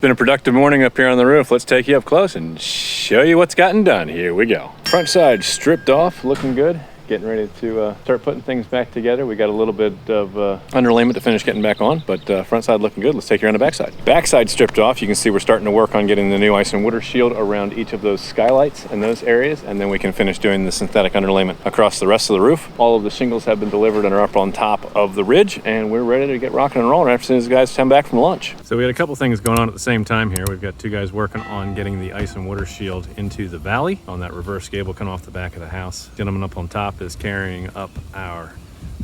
Been a productive morning up here on the roof. Let's take you up close and show you what's gotten done. Here we go. Front side stripped off, looking good. Getting ready to start putting things back together. We got a little bit of underlayment to finish getting back on, but front side looking good. Let's take you around the backside. Backside stripped off. You can see we're starting to work on getting the new ice and water shield around each of those skylights in those areas, and then we can finish doing the synthetic underlayment across the rest of the roof. All of the shingles have been delivered and are up on top of the ridge, and we're ready to get rocking and rolling as soon as the guys come back from lunch. So we had a couple things going on at the same time here. We've got two guys working on getting the ice and water shield into the valley on that reverse gable coming off the back of the house. Gentleman up on top is carrying up our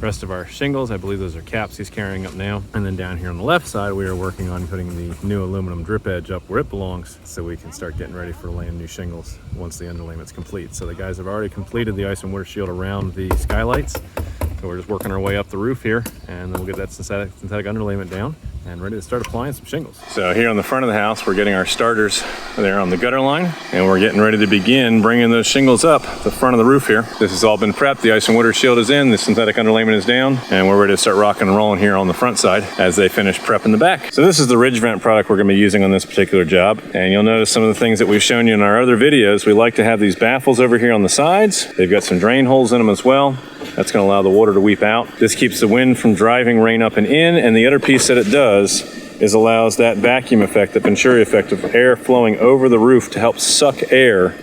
rest of our shingles. I believe those are caps he's carrying up now. And then down here on the left side, we are working on putting the new aluminum drip edge up where it belongs so we can start getting ready for laying new shingles once the underlayment's complete. So the guys have already completed the ice and water shield around the skylights. So we're just working our way up the roof here, and then we'll get that synthetic underlayment down and ready to start applying some shingles. So here on the front of the house, we're getting our starters there on the gutter line, and we're getting ready to begin bringing those shingles up the front of the roof here. This has all been prepped. The ice and water shield is in, the synthetic underlayment is down, and we're ready to start rocking and rolling here on the front side as they finish prepping the back. So this is the ridge vent product we're gonna be using on this particular job, and you'll notice some of the things that we've shown you in our other videos. We like to have these baffles over here on the sides. They've got some drain holes in them as well. That's going to allow the water to weep out. This keeps the wind from driving rain up and in, and the other piece that it does is allows that vacuum effect, the 𝗵𝘁'𝘀𝘀 effect of air flowing over the roof to help suck air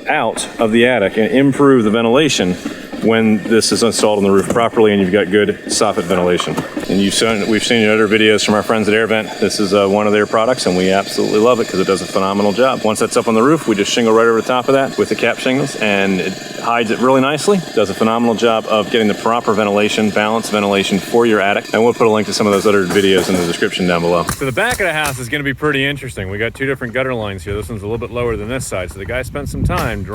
out of the attic and improve the ventilation when this is installed on the roof properly and you've got good soffit ventilation. And we've seen in other videos from our friends at AirVent. This is one of their products, and we absolutely love it because it does a phenomenal job. Once that's up on the roof, we just shingle right over the top of that with the cap shingles, and it hides it really nicely. Does a phenomenal job of getting the proper ventilation, balanced ventilation for your attic. And we'll put a link to some of those other videos in the description down below. So the back of the house is going to be pretty interesting. We got two different gutter lines here. This one's a little bit lower than this side. So the guy spent some time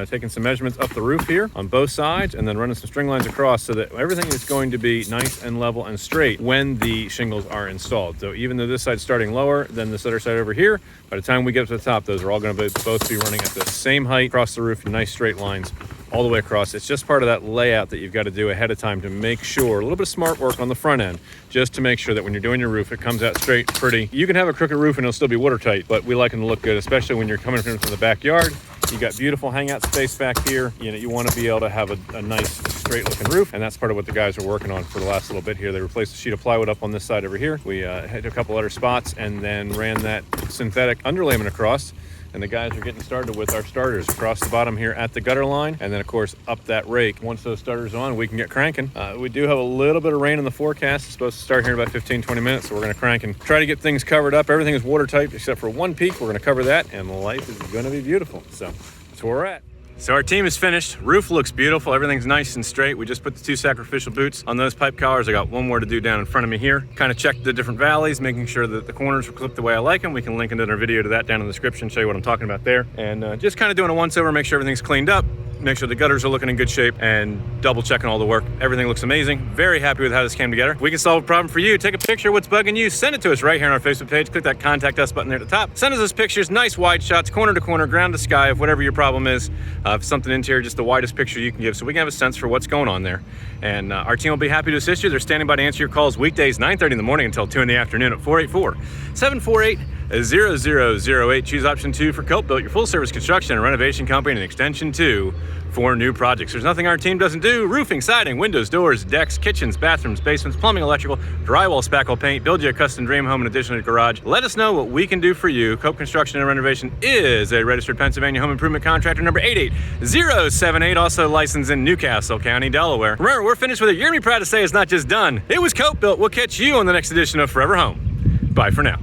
taking some measurements up the roof here on both sides, and then running some string lines across so that everything is going to be nice and level and straight when the shingles are installed. So even though this side's starting lower than this other side over here, by the time we get up to the top, those are all going to both be running at the same height across the roof, nice straight lines all the way across. It's just part of that layout that you've got to do ahead of time to make sure, a little bit of smart work on the front end, just to make sure that when you're doing your roof, it comes out straight, pretty. You can have a crooked roof and it'll still be watertight, but we like them to look good, especially when you're coming from the backyard. You got beautiful hangout space back here. You know, you want to be able to have a nice straight looking roof, and that's part of what the guys are working on for the last little bit here. They replaced the sheet of plywood up on this side over here. We hit a couple other spots and then ran that synthetic underlayment across. And the guys are getting started with our starters across the bottom here at the gutter line, and then of course up that rake. Once those starters are on, we can get cranking. We do have a little bit of rain in the forecast. It's supposed to start here in about 15-20 minutes, so we're going to crank and try to get things covered up. Everything is watertight except for one peak. We're going to cover that, and life is going to be beautiful. So that's where we're at. So our team is finished. Roof looks beautiful. Everything's nice and straight. We just put the two sacrificial boots on those pipe collars. I got one more to do down in front of me here. Kind of checked the different valleys, making sure that the corners were clipped the way I like them. We can link another video to that down in the description, show you what I'm talking about there. And just kind of doing a once over, make sure everything's cleaned up, make sure the gutters are looking in good shape, and double checking all the work. Everything looks amazing. Very happy with how this came together. We can solve a problem for you. Take a picture of what's bugging you, send it to us right here on our Facebook page. Click that contact us button there at the top. Send us those pictures, nice wide shots, corner to corner, ground to sky, of whatever your problem is. If something interior, just the widest picture you can give, so we can have a sense for what's going on there. And our team will be happy to assist you. They're standing by to answer your calls weekdays 9:30 in the morning until 2 in the afternoon at 484-748-0008. Choose option 2 for CopeBUILT, your full service construction and renovation company, and extension 2 for new projects. There's nothing our team doesn't do. Roofing, siding, windows, doors, decks, kitchens, bathrooms, basements, plumbing, electrical, drywall, spackle paint, build you a custom dream home in addition to garage. Let us know what we can do for you. Cope Construction and Renovation is a registered Pennsylvania home improvement contractor number 88078, also licensed in Newcastle County, Delaware. Remember, we're finished with it. You're gonna be proud to say it's not just done. It was CopeBUILT. We'll catch you on the next edition of Forever Home. Bye for now.